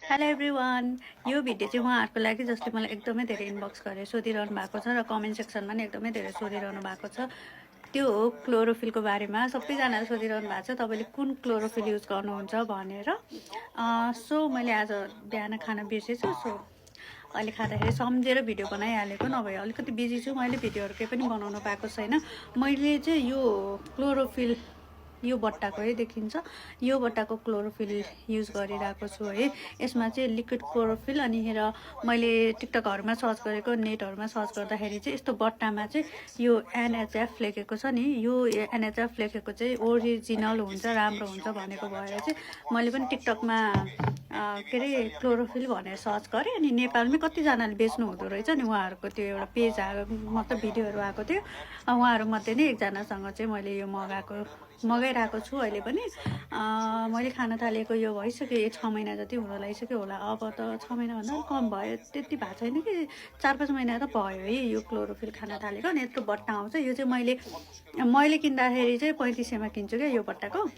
Hello everyone. यो video चाहिँ उहाँहरूको लागि जसले मलाई एकदमै धेरै इनबक्स गरेर सोधिरहनु भएको छ र कमेन्ट सेक्सनमा पनि एकदमै धेरै सोधिरहनु भएको छ। त्यो हो क्लोरोफिलको बारेमा। सबैजनाले सोधिरहनु भएको छ तपाईँले कुन क्लोरोफिल युज गर्नुहुन्छ भनेर। सो मैले आज बिहान खाना बिर्सेछु। सो अहिले खाँदाखेरि सम्झेर भिडियो बनाइहालेको, नभए अलिकति बिजी छु, मैले भिडियोहरू केही पनि बनाउनु पाएको छैन। मैले चाहिँ यो क्लोरोफिल यो बट्टाको है देखिन्छ, यो बट्टाको क्लोरोफिल युज गरिरहेको छु है। यसमा चाहिँ लिक्विड क्लोरोफिल। अनि हेर मैले टिकटकहरूमा सर्च गरेको, नेटहरूमा सर्च गर्दाखेरि चाहिँ यस्तो बट्टामा चाहिँ यो एनएचएफ लेखेको छ नि, यो एनएचएफ लेखेको चाहिँ ओरिजिनल हुन्छ, राम्रो हुन्छ भनेको भएर चाहिँ मैले पनि टिकटकमा के अरे क्लोरोफिल भनेर सर्च गरेँ। अनि नेपालमै कतिजनाले बेच्नु हुँदो रहेछ नि, उहाँहरूको त्यो एउटा पेज आएको, मतलब भिडियोहरू आएको थियो। उहाँहरूमध्ये नै एकजनासँग चाहिँ मैले यो मगाइरहेको छु। अहिले पनि मैले खान थालेको यो भइसक्यो, 6 महिना जति हुन लागिसक्यो होला। अब त 6 महिनाभन्दा कम भयो, त्यति भएको छैन कि 4-5 महिना त भयो है यो क्लोरोफिल खान थालेको। अनि यत्रो बट्टा आउँछ। यो चाहिँ मैले किन्दाखेरि चाहिँ 3500मा किन्छु क्या यो बट्टाको।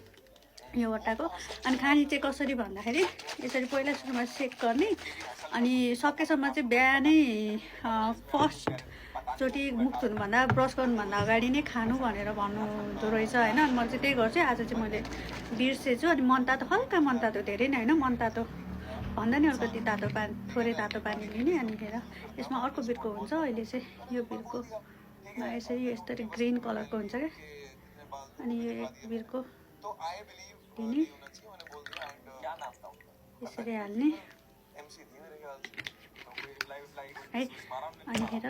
अनि खाने चाहिँ कसरी भन्दाखेरि यसरी पहिला सुरुमा सेक गर्ने, अनि सकेसम्म चाहिँ बिहानै फर्स्टचोटि मुख धुनुभन्दा ब्रस गर्नुभन्दा अगाडि नै खानु भनेर भन्नुहुँदो रहेछ होइन। अनि मैले चाहिँ त्यही गर्छु। आज चाहिँ मैले बिर्सेछु। अनि मनतातो, हल्का मनतातो, धेरै नै होइन, मनतातो भन्दा नि अलिकति तातो पानी, थोरै तातो पानी लिने। अनि हेर यसमा अर्को बिर्को हुन्छ। अहिले चाहिँ यो बिर्कोमा यसरी यस्तरी ग्रिन कलरको हुन्छ क्या। अनि यो एक बिर्को लिने, यसरी हाल्ने है। अनि हेर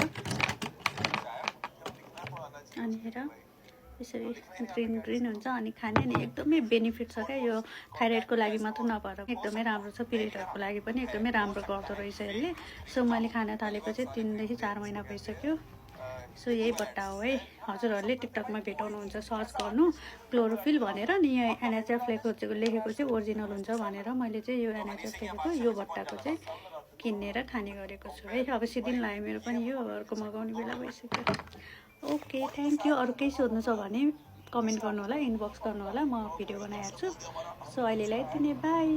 यसरी ग्रिन हुन्छ अनि खाने। अनि एकदमै बेनिफिट छ क्या यो, थाइरोइडको लागि मात्र नभएर एकदमै राम्रो छ, पिरियडहरूको लागि पनि एकदमै राम्रो गर्दो रहेछ यसले। सो मैले खान थालेको चाहिँ 3 देखि 4 महिना भइसक्यो। सो यही बट्टा हो है। हजुरहरूले टिकटकमा भेटाउनुहुन्छ, सर्च गर्नु क्लोरोफिल भनेर। नि यहाँ एनएचएफ लेखेको चाहिँ ओरिजिनल हुन्छ भनेर मैले चाहिँ यो एनएचएफ लेखेको यो बट्टाको चाहिँ किनेर खाने गरेको छु है। अब सिद्धिन लाग्यो मेरो पनि, यो अर्को मगाउने बेला भइसक्यो। Okay, thank you. अरू केही सोध्नु छ भने कमेन्ट गर्नु होला, इनबक्स गर्नु होला, म भिडियो बनाइहाल्छु। सो अहिलेलाई यति नै, बाई।